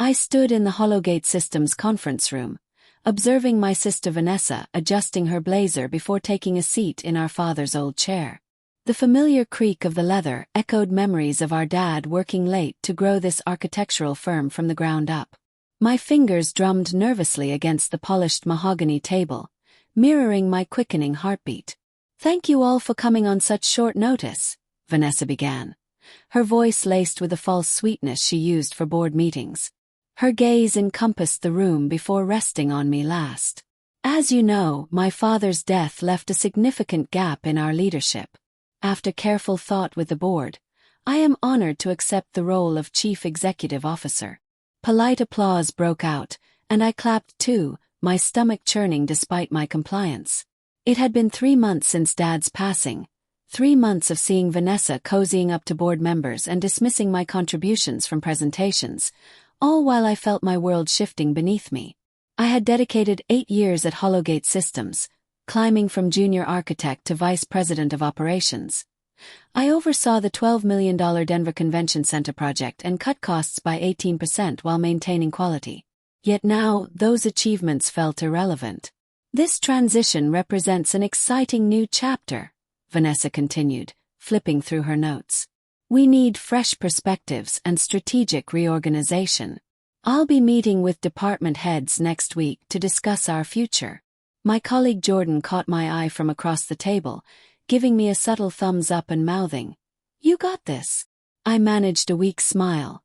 I stood in the Hologate Systems conference room, observing my sister Vanessa adjusting her blazer before taking a seat in our father's old chair. The familiar creak of the leather echoed memories of our dad working late to grow this architectural firm from the ground up. My fingers drummed nervously against the polished mahogany table, mirroring my quickening heartbeat. "Thank you all for coming on such short notice," Vanessa began, her voice laced with the false sweetness she used for board meetings. Her gaze encompassed the room before resting on me last. "As you know, my father's death left a significant gap in our leadership. After careful thought with the board, I am honored to accept the role of Chief Executive Officer." Polite applause broke out, and I clapped too, my stomach churning despite my compliance. It had been 3 months since Dad's passing, 3 months of seeing Vanessa cozying up to board members and dismissing my contributions from presentations, all while I felt my world shifting beneath me. I had dedicated 8 years at Hologate Systems, climbing from junior architect to vice president of operations. I oversaw the $12 million Denver Convention Center project and cut costs by 18% while maintaining quality. Yet now, those achievements felt irrelevant. "This transition represents an exciting new chapter," Vanessa continued, flipping through her notes. "We need fresh perspectives and strategic reorganization. I'll be meeting with department heads next week to discuss our future." My colleague Jordan caught my eye from across the table, giving me a subtle thumbs up and mouthing, "You got this." I managed a weak smile.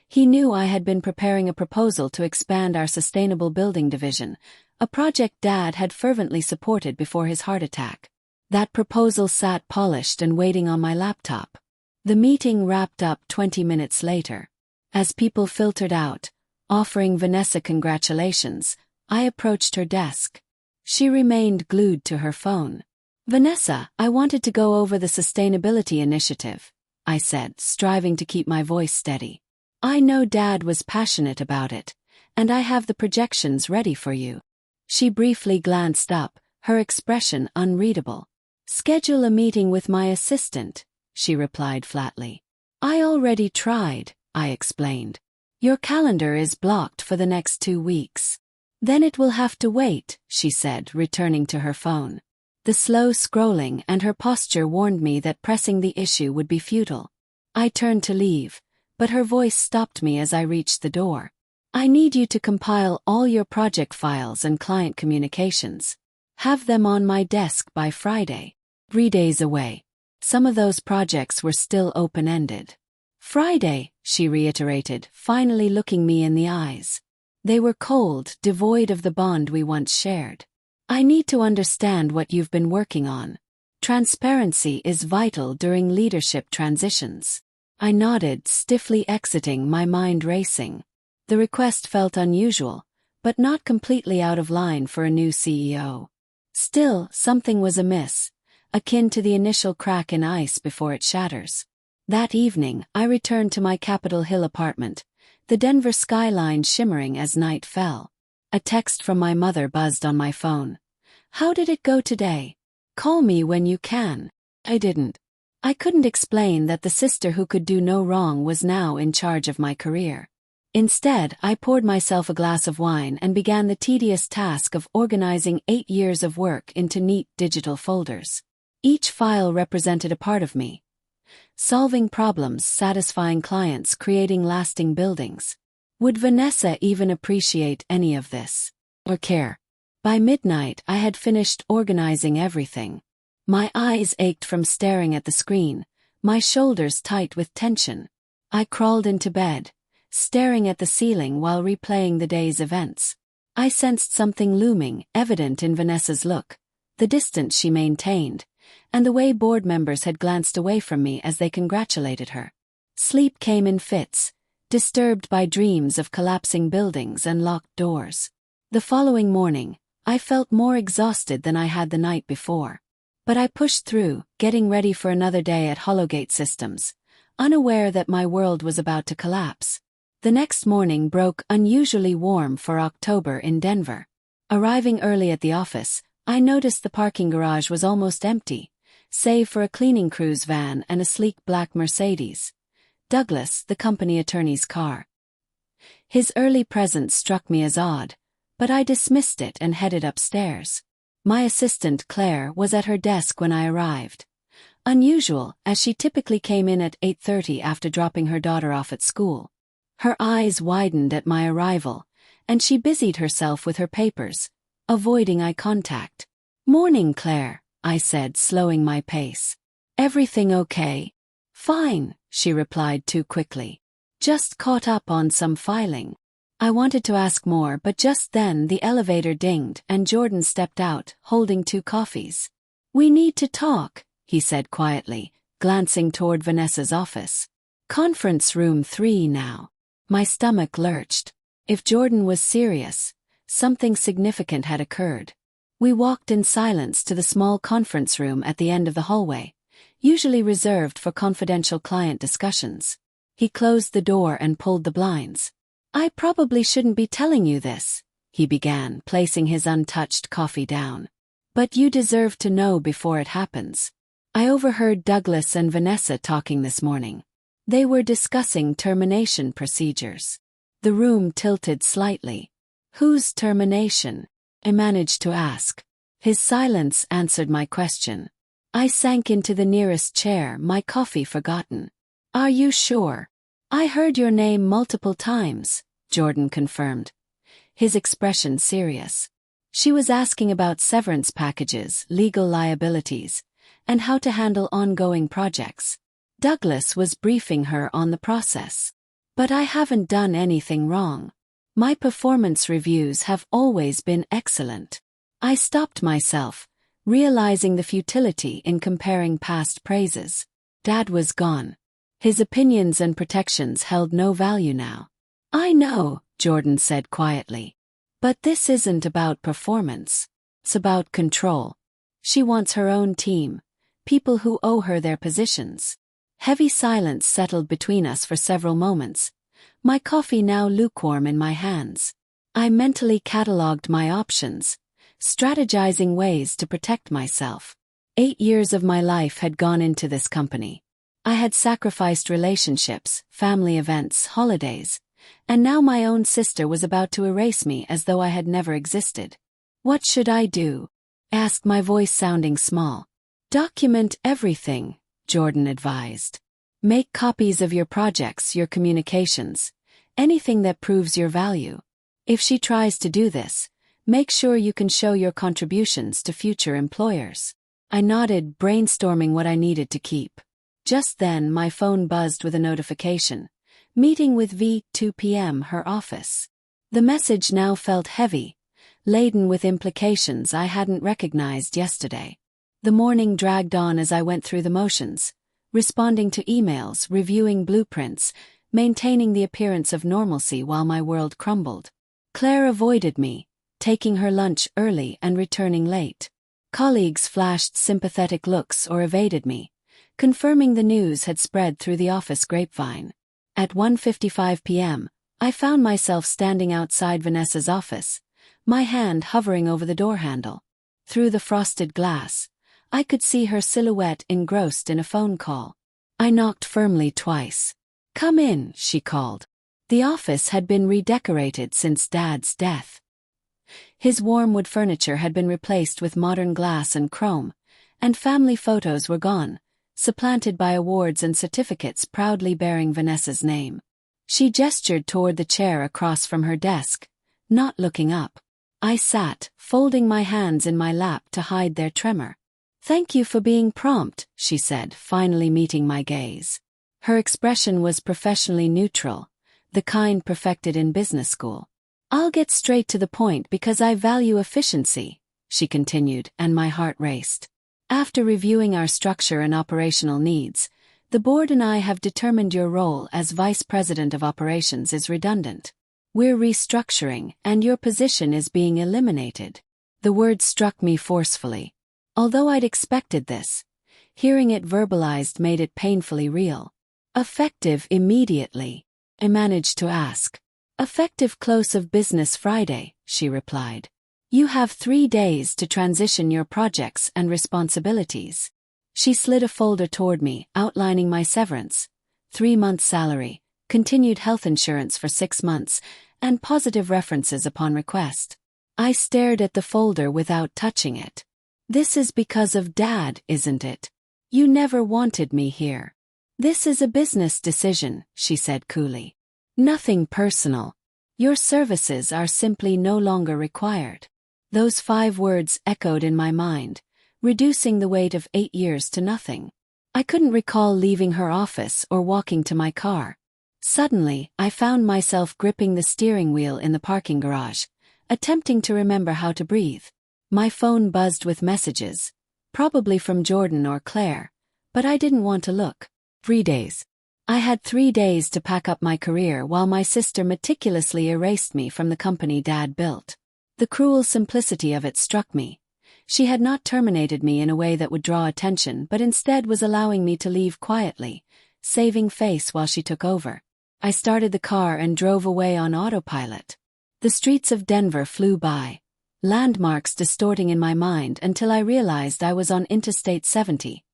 He knew I had been preparing a proposal to expand our sustainable building division, a project Dad had fervently supported before his heart attack. That proposal sat polished and waiting on my laptop. The meeting wrapped up 20 minutes later. As people filtered out, offering Vanessa congratulations, I approached her desk. She remained glued to her phone. "Vanessa, I wanted to go over the sustainability initiative," I said, striving to keep my voice steady. "I know Dad was passionate about it, and I have the projections ready for you." She briefly glanced up, her expression unreadable. "Schedule a meeting with my assistant," she replied flatly. "I already tried," I explained. "Your calendar is blocked for the next 2 weeks." "Then it will have to wait," she said, returning to her phone. The slow scrolling and her posture warned me that pressing the issue would be futile. I turned to leave, but her voice stopped me as I reached the door. "I need you to compile all your project files and client communications. Have them on my desk by Friday." 3 days away. Some of those projects were still open-ended. "Friday," she reiterated, finally looking me in the eyes. They were cold, devoid of the bond we once shared. "I need to understand what you've been working on. Transparency is vital during leadership transitions." I nodded, stiffly exiting, my mind racing. The request felt unusual, but not completely out of line for a new CEO. Still, something was amiss, akin to the initial crack in ice before it shatters. That evening, I returned to my Capitol Hill apartment, the Denver skyline shimmering as night fell. A text from my mother buzzed on my phone. "How did it go today? Call me when you can." I didn't. I couldn't explain that the sister who could do no wrong was now in charge of my career. Instead, I poured myself a glass of wine and began the tedious task of organizing 8 years of work into neat digital folders. Each file represented a part of me. Solving problems, satisfying clients, creating lasting buildings. Would Vanessa even appreciate any of this? Or care? By midnight, I had finished organizing everything. My eyes ached from staring at the screen, my shoulders tight with tension. I crawled into bed, staring at the ceiling while replaying the day's events. I sensed something looming, evident in Vanessa's look, the distance she maintained, and the way board members had glanced away from me as they congratulated her. Sleep came in fits, disturbed by dreams of collapsing buildings and locked doors. The following morning, I felt more exhausted than I had the night before. But I pushed through, getting ready for another day at Hologate Systems, unaware that my world was about to collapse. The next morning broke unusually warm for October in Denver. Arriving early at the office, I noticed the parking garage was almost empty, save for a cleaning crew's van and a sleek black Mercedes. Douglas, the company attorney's car. His early presence struck me as odd, but I dismissed it and headed upstairs. My assistant Claire was at her desk when I arrived. Unusual, as she typically came in at 8:30 after dropping her daughter off at school. Her eyes widened at my arrival, and she busied herself with her papers, avoiding eye contact. "Morning, Claire," I said, slowing my pace. "Everything okay?" "Fine," she replied too quickly. "Just caught up on some filing." I wanted to ask more, but just then the elevator dinged and Jordan stepped out, holding 2 coffees. "We need to talk," he said quietly, glancing toward Vanessa's office. "Conference room 3 now." My stomach lurched. If Jordan was serious, something significant had occurred. We walked in silence to the small conference room at the end of the hallway, usually reserved for confidential client discussions. He closed the door and pulled the blinds. "I probably shouldn't be telling you this," he began, placing his untouched coffee down. "But you deserve to know before it happens. I overheard Douglas and Vanessa talking this morning. They were discussing termination procedures." The room tilted slightly. "Whose termination?" I managed to ask. His silence answered my question. I sank into the nearest chair, my coffee forgotten. "Are you sure?" "I heard your name multiple times," Jordan confirmed, his expression serious. She was asking about severance packages, legal liabilities, and how to handle ongoing projects. Douglas was briefing her on the process. "But I haven't done anything wrong. My performance reviews have always been excellent." I stopped myself, realizing the futility in comparing past praises. Dad was gone. His opinions and protections held no value now. "I know," Jordan said quietly. "But this isn't about performance. It's about control. She wants her own team, people who owe her their positions." Heavy silence settled between us for several moments, my coffee now lukewarm in my hands. I mentally catalogued my options, strategizing ways to protect myself. 8 years of my life had gone into this company. I had sacrificed relationships, family events, holidays, and now my own sister was about to erase me as though I had never existed. "What should I do?" asked, my voice sounding small. "Document everything," Jordan advised. "Make copies of your projects, your communications, anything that proves your value. If she tries to do this, make sure you can show your contributions to future employers." I nodded, brainstorming what I needed to keep. Just then my phone buzzed with a notification. "Meeting with V, 2 p.m. her office." The message now felt heavy, laden with implications I hadn't recognized yesterday. The morning dragged on as I went through the motions, responding to emails, reviewing blueprints, maintaining the appearance of normalcy while my world crumbled. Claire avoided me, taking her lunch early and returning late. Colleagues flashed sympathetic looks or evaded me, confirming the news had spread through the office grapevine. At 1:55 p.m., I found myself standing outside Vanessa's office, my hand hovering over the door handle. Through the frosted glass, I could see her silhouette engrossed in a phone call. I knocked firmly twice. "Come in," she called. The office had been redecorated since Dad's death. His warm wood furniture had been replaced with modern glass and chrome, and family photos were gone, supplanted by awards and certificates proudly bearing Vanessa's name. She gestured toward the chair across from her desk, not looking up. I sat, folding my hands in my lap to hide their tremor. "Thank you for being prompt," she said, finally meeting my gaze. Her expression was professionally neutral, the kind perfected in business school. "I'll get straight to the point because I value efficiency," she continued, and my heart raced. "After reviewing our structure and operational needs, the board and I have determined your role as Vice President of Operations is redundant. We're restructuring, and your position is being eliminated." The word struck me forcefully. Although I'd expected this, hearing it verbalized made it painfully real. "Effective immediately?" I managed to ask. "Effective close of business Friday," she replied. "You have 3 days to transition your projects and responsibilities." She slid a folder toward me, outlining my severance, 3 months' salary, continued health insurance for 6 months, and positive references upon request. I stared at the folder without touching it. This is because of Dad, isn't it? You never wanted me here. This is a business decision, she said coolly. Nothing personal. Your services are simply no longer required. Those 5 words echoed in my mind, reducing the weight of 8 years to nothing. I couldn't recall leaving her office or walking to my car. Suddenly, I found myself gripping the steering wheel in the parking garage, attempting to remember how to breathe. My phone buzzed with messages, probably from Jordan or Claire, but I didn't want to look. 3 days. I had 3 days to pack up my career while my sister meticulously erased me from the company Dad built. The cruel simplicity of it struck me. She had not terminated me in a way that would draw attention, but instead was allowing me to leave quietly, saving face while she took over. I started the car and drove away on autopilot. The streets of Denver flew by, landmarks distorting in my mind until I realized I was on Interstate 70,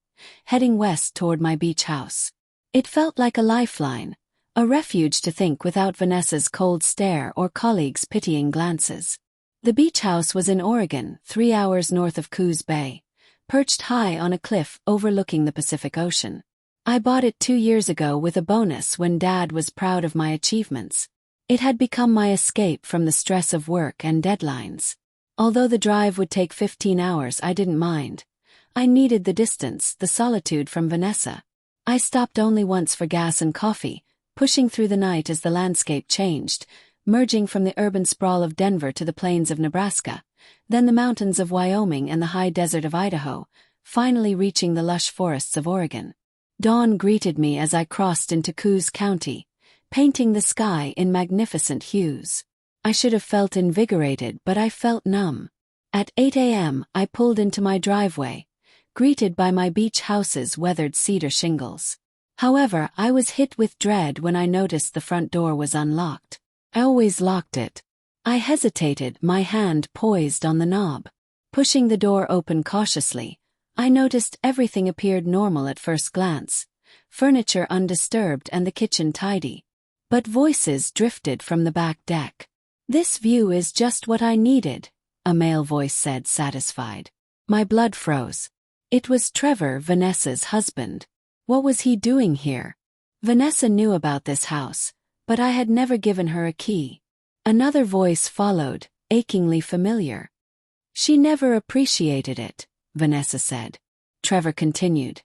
heading west toward my beach house. It felt like a lifeline, a refuge to think without Vanessa's cold stare or colleagues' pitying glances. The beach house was in Oregon, 3 hours north of Coos Bay, perched high on a cliff overlooking the Pacific Ocean. I bought it 2 years ago with a bonus when Dad was proud of my achievements. It had become my escape from the stress of work and deadlines. Although the drive would take 15 hours, I didn't mind. I needed the distance, the solitude from Vanessa. I stopped only once for gas and coffee, pushing through the night as the landscape changed, merging from the urban sprawl of Denver to the plains of Nebraska, then the mountains of Wyoming and the high desert of Idaho, finally reaching the lush forests of Oregon. Dawn greeted me as I crossed into Coos County, painting the sky in magnificent hues. I should have felt invigorated, but I felt numb. At 8 a.m., I pulled into my driveway, greeted by my beach house's weathered cedar shingles. However, I was hit with dread when I noticed the front door was unlocked. I always locked it. I hesitated, my hand poised on the knob. Pushing the door open cautiously, I noticed everything appeared normal at first glance, furniture undisturbed and the kitchen tidy. But voices drifted from the back deck. "This view is just what I needed," a male voice said, satisfied. My blood froze. It was Trevor, Vanessa's husband. What was he doing here? Vanessa knew about this house, but I had never given her a key. Another voice followed, achingly familiar. "She never appreciated it," Vanessa said. Trevor continued.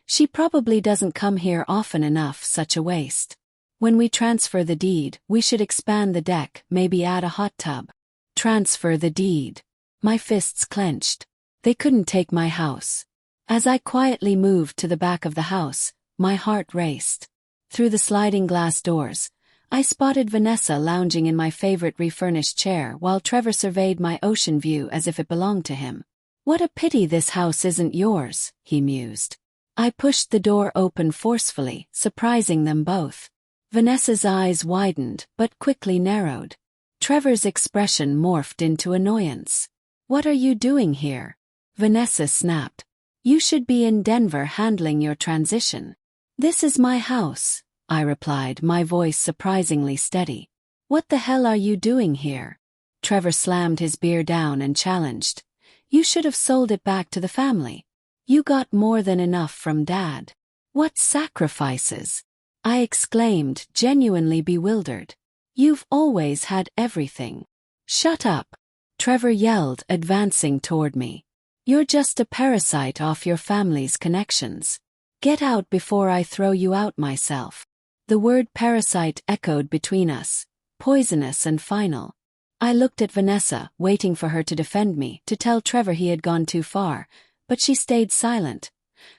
"She probably doesn't come here often enough, such a waste. When we transfer the deed, we should expand the deck, maybe add a hot tub." Transfer the deed. My fists clenched. They couldn't take my house. As I quietly moved to the back of the house, my heart raced. Through the sliding glass doors, I spotted Vanessa lounging in my favorite refurnished chair while Trevor surveyed my ocean view as if it belonged to him. "What a pity this house isn't yours," he mused. I pushed the door open forcefully, surprising them both. Vanessa's eyes widened, but quickly narrowed. Trevor's expression morphed into annoyance. "What are you doing here?" Vanessa snapped. "You should be in Denver handling your transition." "This is my house," I replied, my voice surprisingly steady. "What the hell are you doing here?" Trevor slammed his beer down and challenged. "You should have sold it back to the family. You got more than enough from Dad." "What sacrifices?" I exclaimed, genuinely bewildered. "You've always had everything." "Shut up," Trevor yelled, advancing toward me. "You're just a parasite off your family's connections. Get out before I throw you out myself." The word parasite echoed between us, poisonous and final. I looked at Vanessa, waiting for her to defend me, to tell Trevor he had gone too far, but she stayed silent.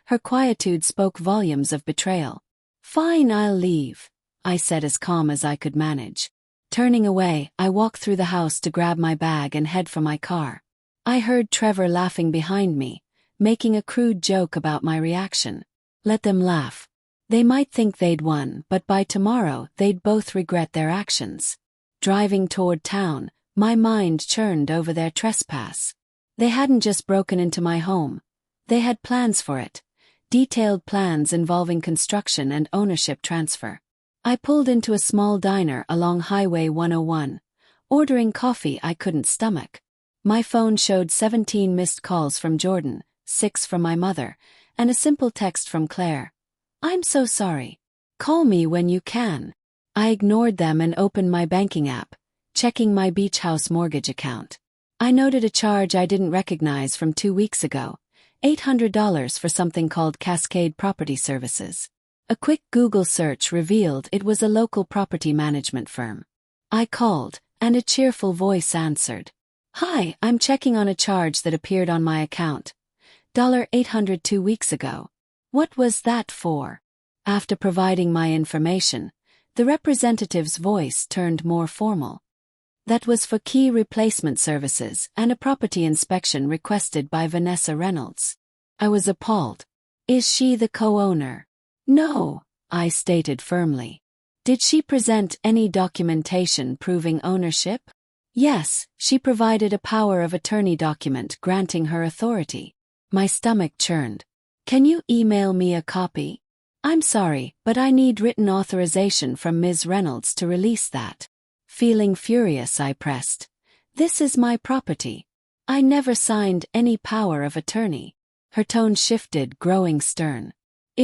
Her quietude spoke volumes of betrayal. "Fine, I'll leave," I said as calm as I could manage. Turning away, I walked through the house to grab my bag and head for my car. I heard Trevor laughing behind me, making a crude joke about my reaction. Let them laugh. They might think they'd won, but by tomorrow they'd both regret their actions. Driving toward town, my mind churned over their trespass. They hadn't just broken into my home. They had plans for it. Detailed plans involving construction and ownership transfer. I pulled into a small diner along Highway 101, ordering coffee I couldn't stomach. My phone showed 17 missed calls from Jordan, 6 from my mother, and a simple text from Claire. "I'm so sorry. Call me when you can." I ignored them and opened my banking app, checking my beach house mortgage account. I noted a charge I didn't recognize from 2 weeks ago, $800 for something called Cascade Property Services. A quick Google search revealed it was a local property management firm. I called, and a cheerful voice answered. "Hi, I'm checking on a charge that appeared on my account. $800 2 weeks ago. What was that for?" After providing my information, the representative's voice turned more formal. "That was for key replacement services and a property inspection requested by Vanessa Reynolds." I was appalled. "Is she the co-owner?" "No," I stated firmly. "Did she present any documentation proving ownership?" "Yes, she provided a power of attorney document granting her authority." My stomach churned. "Can you email me a copy?" "I'm sorry, but I need written authorization from Ms. Reynolds to release that." Feeling furious, I pressed. "This is my property. I never signed any power of attorney." Her tone shifted, growing stern.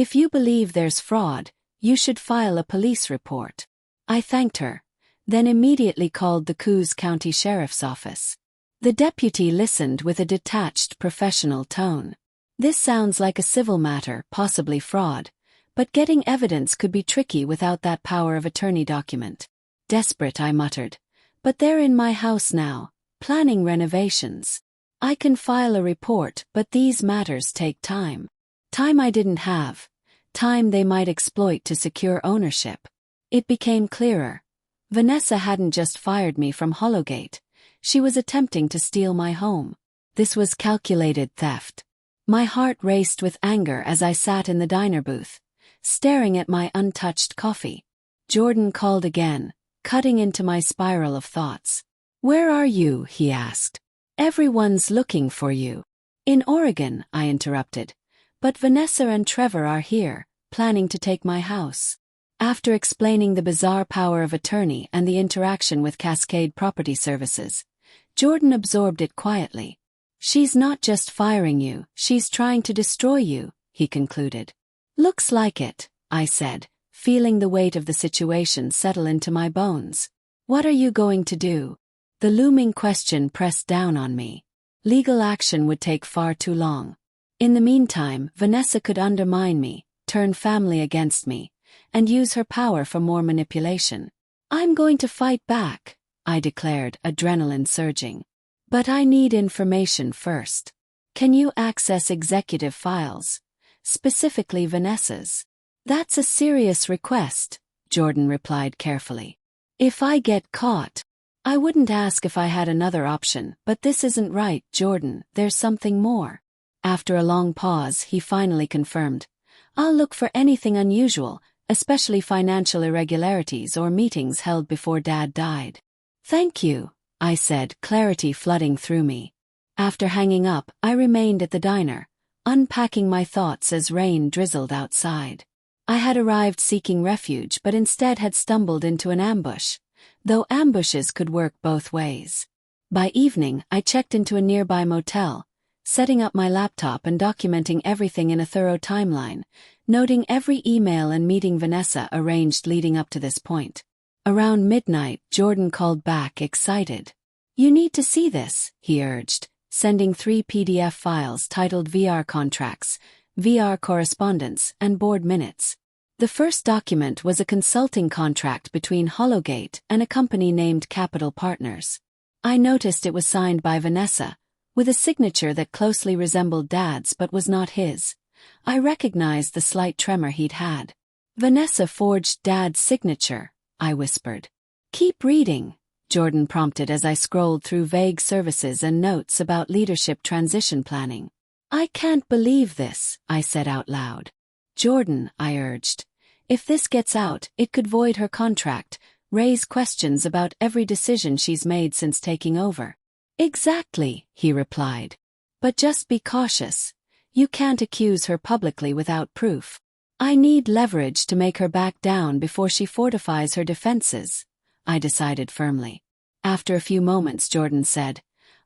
"If you believe there's fraud, you should file a police report." I thanked her, then immediately called the Coos County Sheriff's Office. The deputy listened with a detached, professional tone. "This sounds like a civil matter, possibly fraud, but getting evidence could be tricky without that power of attorney document." Desperate, I muttered. "But they're in my house now, planning renovations. I can file a report, but these matters take time." Time I didn't have. Time they might exploit to secure ownership. It became clearer. Vanessa hadn't just fired me from Hollowgate. She was attempting to steal my home. This was calculated theft. My heart raced with anger as I sat in the diner booth, staring at my untouched coffee. Jordan called again, cutting into my spiral of thoughts. "Where are you?" he asked. "Everyone's looking for you." "In Oregon," I interrupted. "But Vanessa and Trevor are here, planning to take my house." After explaining the bizarre power of attorney and the interaction with Cascade Property Services, Jordan absorbed it quietly. "She's not just firing you, she's trying to destroy you," he concluded. "Looks like it," I said, feeling the weight of the situation settle into my bones. "What are you going to do?" The looming question pressed down on me. Legal action would take far too long. In the meantime, Vanessa could undermine me, turn family against me, and use her power for more manipulation. "I'm going to fight back," I declared, adrenaline surging. "But I need information first. Can you access executive files? Specifically Vanessa's?" "That's a serious request," Jordan replied carefully. "If I get caught..." I wouldn't ask if I had another option, but this isn't right, Jordan, there's something more. After a long pause, he finally confirmed. "I'll look for anything unusual, especially financial irregularities or meetings held before Dad died." "Thank you," I said, clarity flooding through me. After hanging up, I remained at the diner, unpacking my thoughts as rain drizzled outside. I had arrived seeking refuge but instead had stumbled into an ambush, though ambushes could work both ways. By evening, I checked into a nearby motel, setting up my laptop and documenting everything in a thorough timeline, noting every email and meeting Vanessa arranged leading up to this point. Around midnight, Jordan called back, excited. "You need to see this," he urged, sending 3 PDF files titled VR Contracts, VR Correspondence, and Board Minutes. The first document was a consulting contract between Hollowgate and a company named Capital Partners. I noticed it was signed by Vanessa, with a signature that closely resembled Dad's but was not his. I recognized the slight tremor he'd had. "Vanessa forged Dad's signature," I whispered. "Keep reading," Jordan prompted as I scrolled through vague services and notes about leadership transition planning. "I can't believe this," I said out loud. "Jordan," I urged. "If this gets out, it could void her contract, raise questions about every decision she's made since taking over." "Exactly," he replied. "But just be cautious. You can't accuse her publicly without proof." I need leverage to make her back down before she fortifies her defenses, I decided firmly. After a few moments, Jordan said,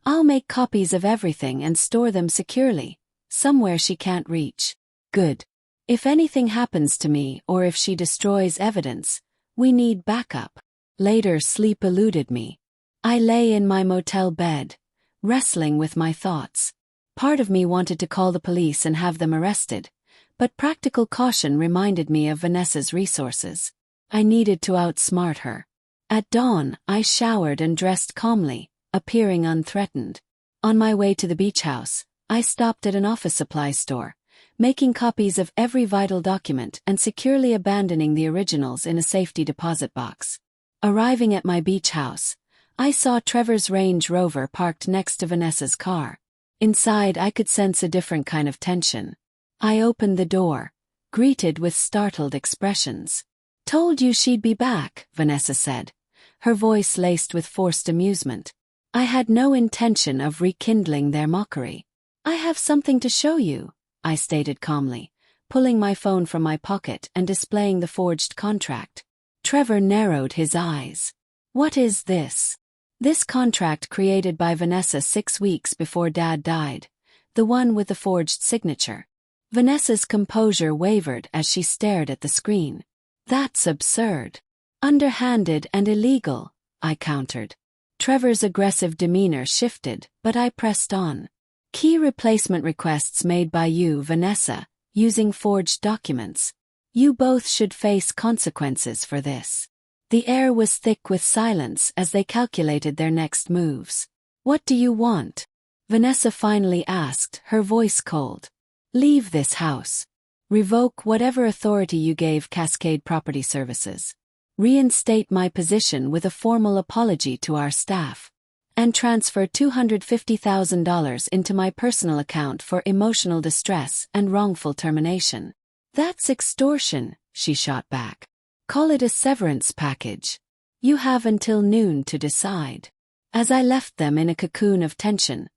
I'll make copies of everything and store them securely, somewhere she can't reach. Good. If anything happens to me or if she destroys evidence, we need backup. Later, sleep eluded me. I lay in my motel bed, wrestling with my thoughts. Part of me wanted to call the police and have them arrested, but practical caution reminded me of Vanessa's resources. I needed to outsmart her. At dawn, I showered and dressed calmly, appearing unthreatened. On my way to the beach house, I stopped at an office supply store, making copies of every vital document and securely abandoning the originals in a safety deposit box. Arriving at my beach house, I saw Trevor's Range Rover parked next to Vanessa's car. Inside, I could sense a different kind of tension. I opened the door, greeted with startled expressions. Told you she'd be back, Vanessa said, her voice laced with forced amusement. I had no intention of rekindling their mockery. I have something to show you, I stated calmly, pulling my phone from my pocket and displaying the forged contract. Trevor narrowed his eyes. What is this? This contract created by Vanessa 6 weeks before Dad died, the one with the forged signature. Vanessa's composure wavered as she stared at the screen. That's absurd. Underhanded and illegal, I countered. Trevor's aggressive demeanor shifted, but I pressed on. Key replacement requests made by you, Vanessa, using forged documents. You both should face consequences for this. The air was thick with silence as they calculated their next moves. What do you want? Vanessa finally asked, her voice cold. Leave this house. Revoke whatever authority you gave Cascade Property Services. Reinstate my position with a formal apology to our staff. And transfer $250,000 into my personal account for emotional distress and wrongful termination. That's extortion, she shot back. Call it a severance package. You have until noon to decide. As I left them in a cocoon of tension,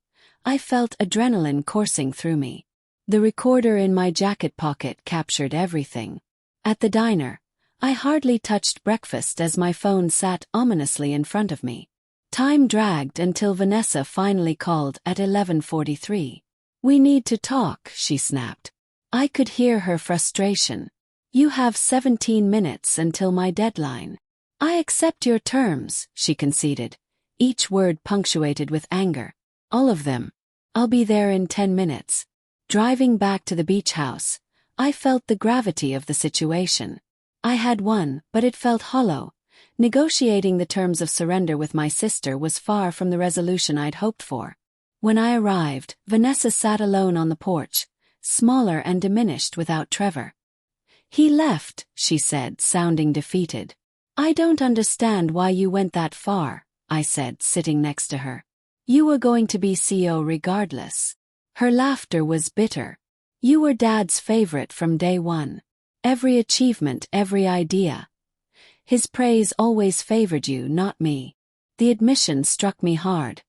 I felt adrenaline coursing through me. The recorder in my jacket pocket captured everything. At the diner, I hardly touched breakfast as my phone sat ominously in front of me. Time dragged until Vanessa finally called at 11:43. We need to talk, she snapped. I could hear her frustration. You have 17 minutes until my deadline. I accept your terms, she conceded, each word punctuated with anger. All of them. I'll be there in 10 minutes. Driving back to the beach house, I felt the gravity of the situation. I had won, but it felt hollow. Negotiating the terms of surrender with my sister was far from the resolution I'd hoped for. When I arrived, Vanessa sat alone on the porch, smaller and diminished without Trevor. He left, she said, sounding defeated. I don't understand why you went that far, I said, sitting next to her. You were going to be CEO regardless. Her laughter was bitter. You were Dad's favorite from day one. Every achievement, every idea. His praise always favored you, not me. The admission struck me hard.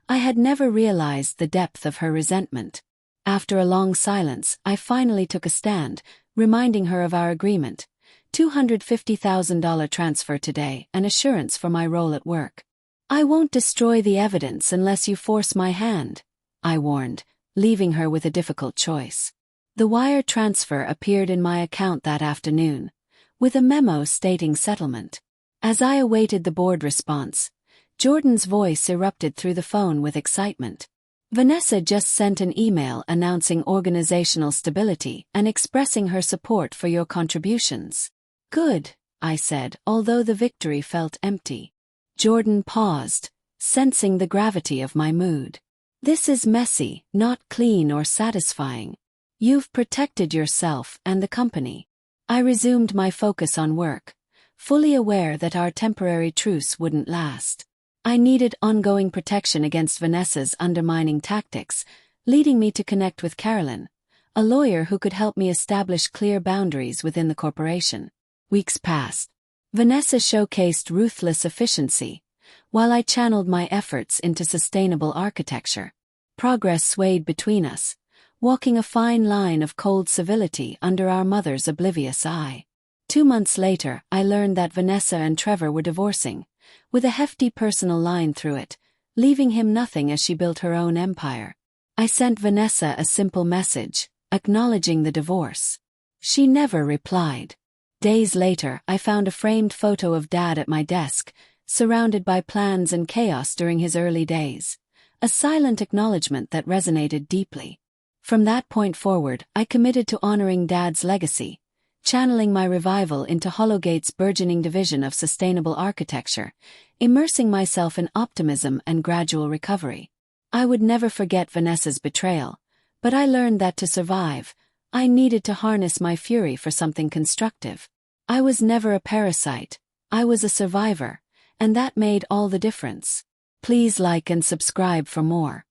I had never realized the depth of her resentment. After a long silence, I finally took a stand, reminding her of our agreement. $250,000 transfer today, an assurance for my role at work. I won't destroy the evidence unless you force my hand, I warned, leaving her with a difficult choice. The wire transfer appeared in my account that afternoon, with a memo stating settlement. As I awaited the board response, Jordan's voice erupted through the phone with excitement. Vanessa just sent an email announcing organizational stability and expressing her support for your contributions. Good, I said, although the victory felt empty. Jordan paused, sensing the gravity of my mood. This is messy, not clean or satisfying. You've protected yourself and the company. I resumed my focus on work, fully aware that our temporary truce wouldn't last. I needed ongoing protection against Vanessa's undermining tactics, leading me to connect with Carolyn, a lawyer who could help me establish clear boundaries within the corporation. Weeks passed. Vanessa showcased ruthless efficiency, while I channeled my efforts into sustainable architecture. Progress swayed between us, walking a fine line of cold civility under our mother's oblivious eye. 2 months later, I learned that Vanessa and Trevor were divorcing, with a hefty personal line through it, leaving him nothing as she built her own empire. I sent Vanessa a simple message, acknowledging the divorce. She never replied. Days later, I found a framed photo of Dad at my desk, surrounded by plans and chaos during his early days. A silent acknowledgement that resonated deeply. From that point forward, I committed to honoring Dad's legacy, channeling my revival into Hollowgate's burgeoning division of sustainable architecture, immersing myself in optimism and gradual recovery. I would never forget Vanessa's betrayal, but I learned that to survive, I needed to harness my fury for something constructive. I was never a parasite, I was a survivor, and that made all the difference. Please like and subscribe for more.